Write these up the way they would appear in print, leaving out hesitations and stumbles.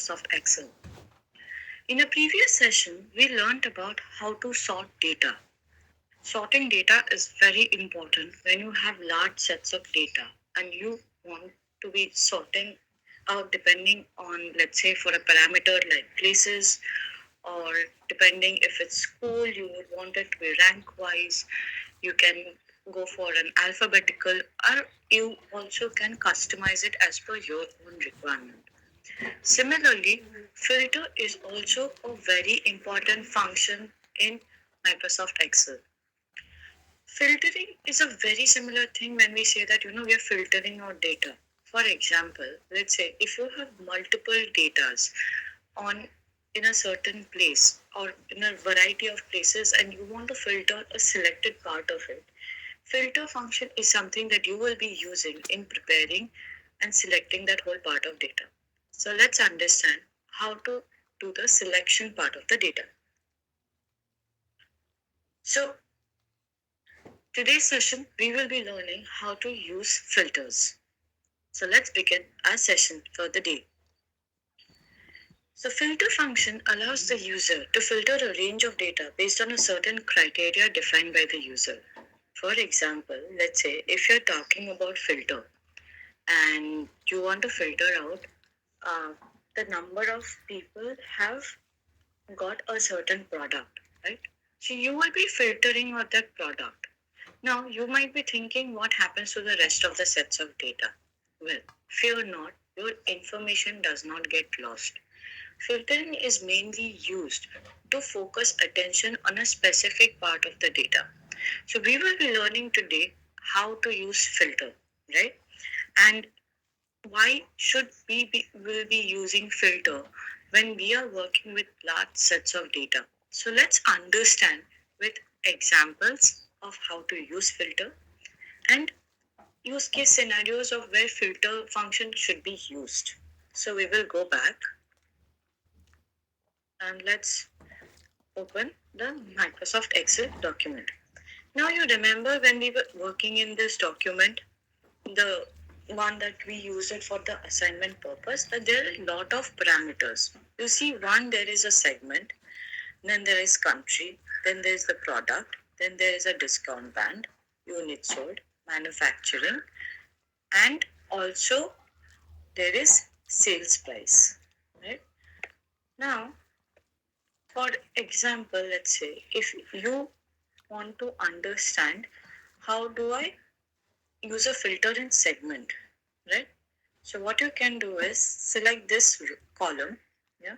Microsoft Excel. In a previous session, we learned about how to sort data. Sorting data is very important when you have large sets of data and you want to be sorting out depending on, let's say, for a parameter like places, or depending if it's school, you would want it to be rank wise. You can go for an alphabetical, or you also can customize it as per your own requirement. Similarly, filter is also a very important function in Microsoft Excel. Filtering is a very similar thing when we say that we are filtering our data. For example, let's say if you have multiple datas on in a certain place or in a variety of places and you want to filter a selected part of it. Filter function is something that you will be using in preparing and selecting that whole part of data. So let's understand how to do the selection part of the data. So today's session we will be learning how to use filters. So let's begin our session for the day. So filter function allows the user to filter a range of data based on a certain criteria defined by the user. For example, let's say if you're talking about filter and you want to filter out uh, the number of people have got a certain product, right? So you will be filtering out that product. Now you might be thinking what happens to the rest of the sets of data. Well, fear not, your information does not get lost. Filtering is mainly used to focus attention on a specific part of the data. So we will be learning today how to use filter, right? And why should we will be using filter when we are working with large sets of data? So let's understand with examples of how to use filter and use case scenarios of where filter function should be used. So we will go back and let's open the Microsoft Excel document. Now you remember when we were working in this document, the one that we use it for the assignment purpose, that there are a lot of parameters. You see, one, there is a segment, then there is country, then there is the product, then there is a discount band, unit sold, manufacturing, and also there is sales price. Right? Now, for example, let's say if you want to understand how do I use a filter in segment, right? So what you can do is select this column, yeah.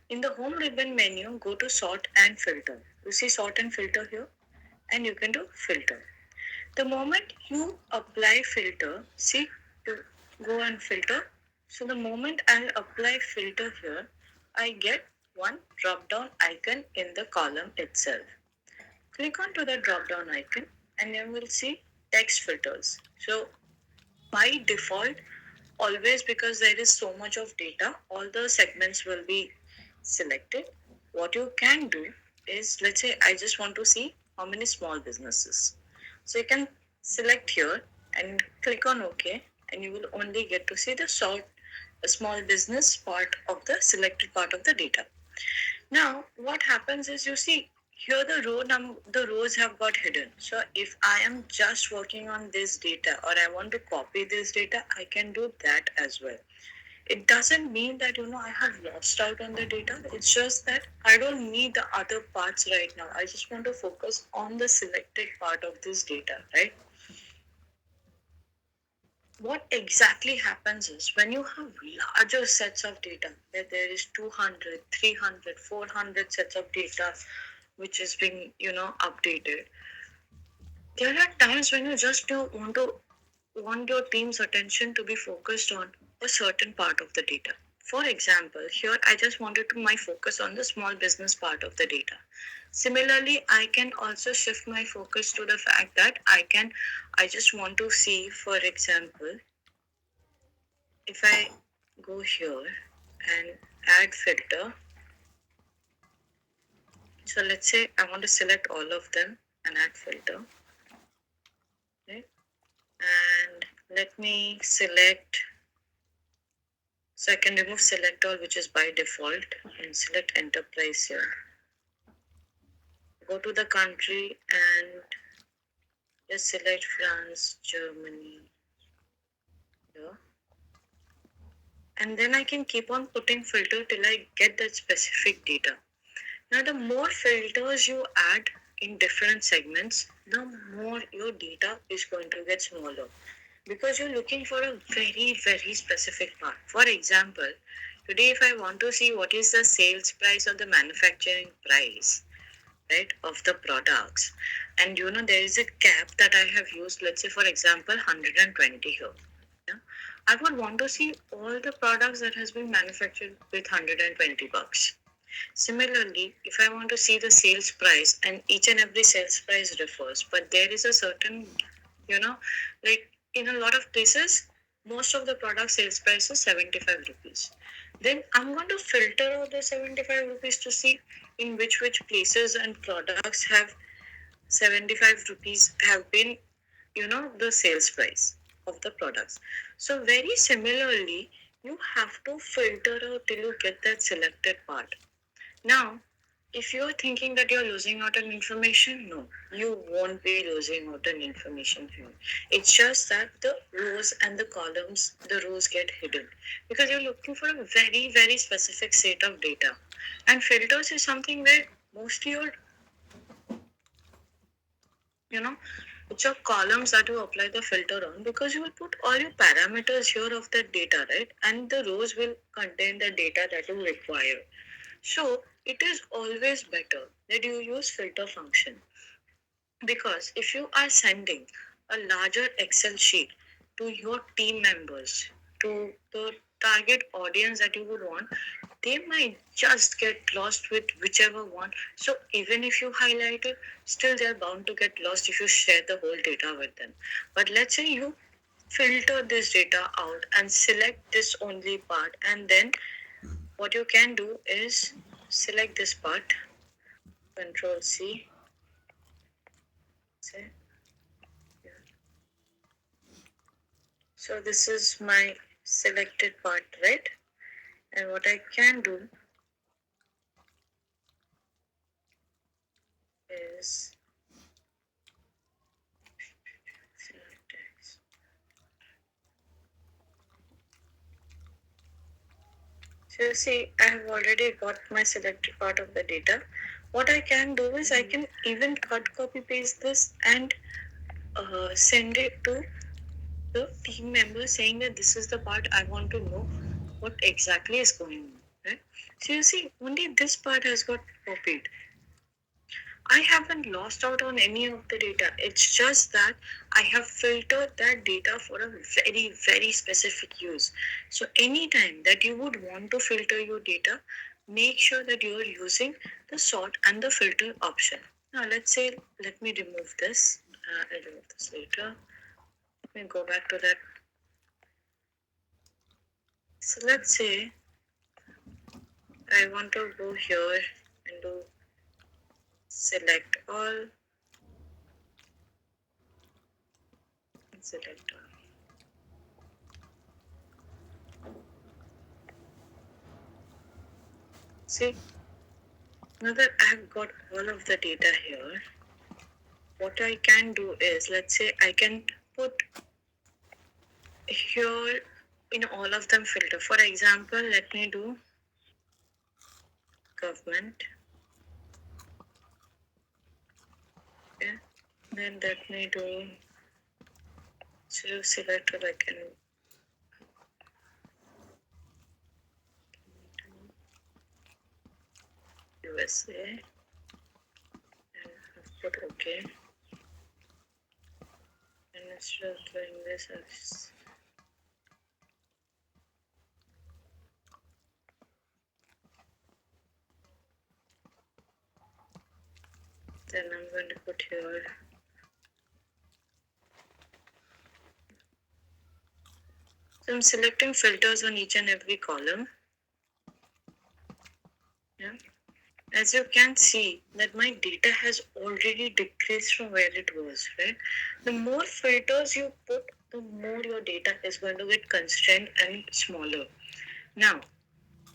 In the home ribbon menu, go to sort and filter. You see sort and filter here, and you can do filter. The moment you apply filter, see to go and filter. So the moment I apply filter here, I get one drop down icon in the column itself. Click onto the drop down icon and you will see text filters. So by default, always because there is so much of data, all the segments will be selected. What you can do is, let's say I just want to see how many small businesses. So you can select here and click on OK, and you will only get to see the small business part of the selected part of the data. Now, what happens is you see here the rows have got hidden. So if I am just working on this data or I want to copy this data, I can do that as well. It doesn't mean that I have lost out on the data. It's just that I don't need the other parts right now. I just want to focus on the selected part of this data, right? What exactly happens is when you have larger sets of data, where there is 200, 300, 400 sets of data which is being updated, there are times when you just do want your team's attention to be focused on a certain part of the data. For example, here I just wanted to my focus on the small business part of the data. Similarly, I can also shift my focus to the fact that I just want to see, for example, if I go here and add filter, so let's say I want to select all of them and add filter, right? And let me select So I can remove select all, which is by default, and select enterprise here. Go to the country and just select France, Germany here. And then I can keep on putting filter till I get that specific data. Now, the more filters you add in different segments, the more your data is going to get smaller because you're looking for a very, very specific part. For example, today, if I want to see what is the sales price or the manufacturing price, right, of the products, and there is a cap that I have used, let's say, for example, 120 here. Yeah? I would want to see all the products that has been manufactured with 120 bucks. Similarly, if I want to see the sales price, and each and every sales price differs, but there is a certain, you know, like in a lot of places, most of the product sales price is 75 rupees. Then I'm going to filter out the 75 rupees to see in which places and products have 75 rupees have been, the sales price of the products. So very similarly, you have to filter out till you get that selected part. Now, if you're thinking that you're losing out on information, no, you won't be losing out on information here. It's just that the rows and the columns, the rows get hidden because you're looking for a very, very specific set of data. And filters is something where mostly you know, it's your columns that you apply the filter on because you will put all your parameters here of the data, right? And the rows will contain the data that you require. So it is always better that you use filter function because if you are sending a larger Excel sheet to your team members, to the target audience that you would want, they might just get lost with whichever one. So even if you highlight it, still they're bound to get lost if you share the whole data with them. But let's say you filter this data out and select this only part, and then what you can do is select this part, Control C, say, yeah. So this is my selected part, right? And what I can do is select X. So you see, I have already got my selected part of the data. What I can do is I can even cut, copy, paste this and send it to the team member saying that this is the part I want to know what exactly is going on. Right? So you see, only this part has got copied. I haven't lost out on any of the data. It's just that I have filtered that data for a very, very specific use. So, anytime that you would want to filter your data, make sure that you are using the sort and the filter option. Now, let's say, let me remove this. I'll remove this later. Let me go back to that. So, let's say I want to go here and do select all and select all. See, now that I've got all of the data here, what I can do is, let's say I can put here in all of them filter. For example, let me do government. Okay. Then let me do select like an USA and I've put OK. And instead of doing this, then I'm going to put here. So I'm selecting filters on each and every column. Yeah. As you can see that my data has already decreased from where it was, right? The more filters you put, the more your data is going to get constrained and smaller. Now,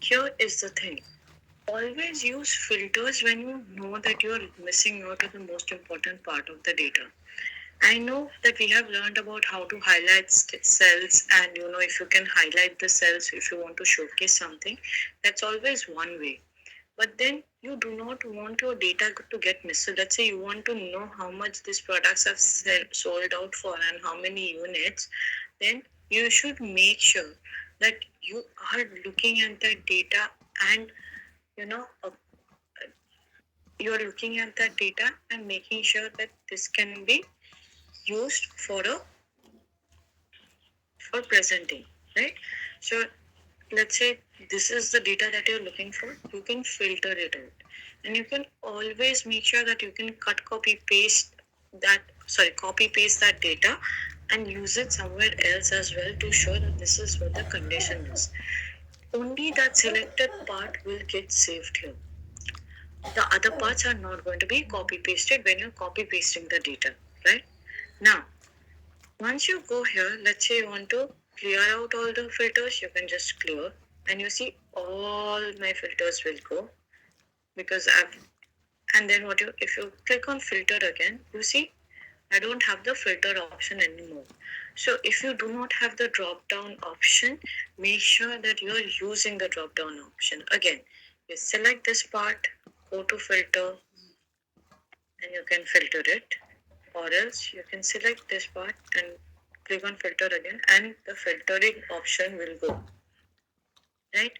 here is the thing. Always use filters when you know that you're missing out on the most important part of the data. I know that we have learned about how to highlight cells, and if you can highlight the cells if you want to showcase something, that's always one way. But then you do not want your data to get missed. So let's say you want to know how much these products have sold out for and how many units, then you should make sure that you are looking at that data, and you know uh, you're looking at that data and making sure that this can be used for presenting, right? So let's say this is the data that you're looking for. You can filter it out, and you can always make sure that you can copy paste that data and use it somewhere else as well to show that this is what the condition is. Only that selected part will get saved here. The other parts are not going to be copy pasted when you're copy pasting the data, right? Now, once you go here, let's say you want to clear out all the filters, you can just clear, and you see all my filters will go because and then if you click on filter again, you see I don't have the filter option anymore. So if you do not have the drop down option, make sure that you are using the drop down option. Again, you select this part, go to filter, and you can filter it, or else you can select this part and click on filter again, and the filtering option will go, right?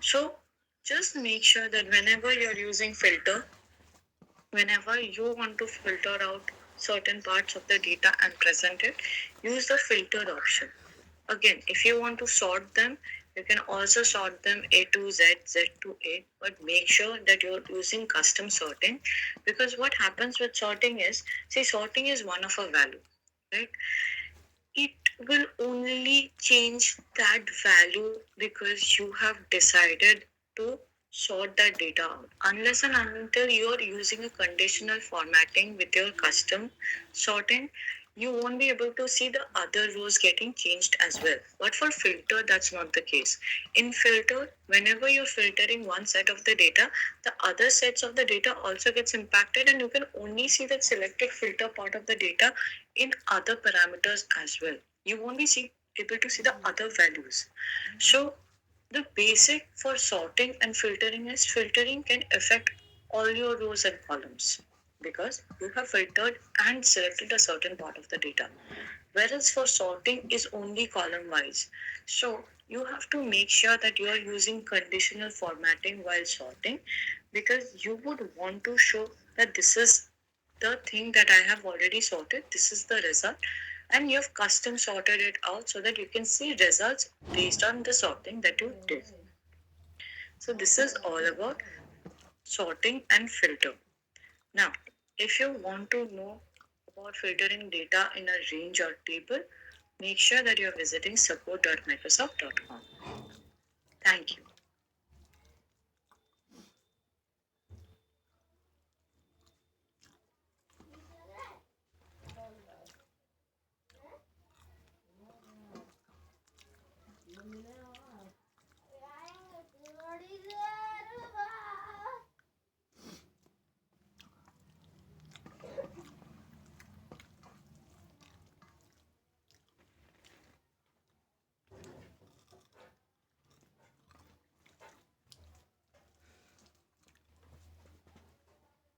So just make sure that whenever you're using filter, whenever you want to filter out certain parts of the data and present it, use the filter option. Again, if you want to sort them, you can also sort them A to Z, Z to A, but make sure that you're using custom sorting, because what happens with sorting is, see, sorting is one of a value, right? It will only change that value because you have decided to sort that data out. Unless and until you are using a conditional formatting with your custom sorting, you won't be able to see the other rows getting changed as well. But for filter, that's not the case. In filter, whenever you're filtering one set of the data, the other sets of the data also gets impacted, and you can only see that selected filter part of the data in other parameters as well. You won't be able to see the other values. So the basic for sorting and filtering is filtering can affect all your rows and columns because you have filtered and selected a certain part of the data. Whereas for sorting is only column wise. So you have to make sure that you are using conditional formatting while sorting, because you would want to show that this is the thing that I have already sorted, this is the result, and you have custom sorted it out so that you can see results based on the sorting that you did. So this is all about sorting and filter. Now, if you want to know about filtering data in a range or table, make sure that you're visiting support.microsoft.com. Thank you.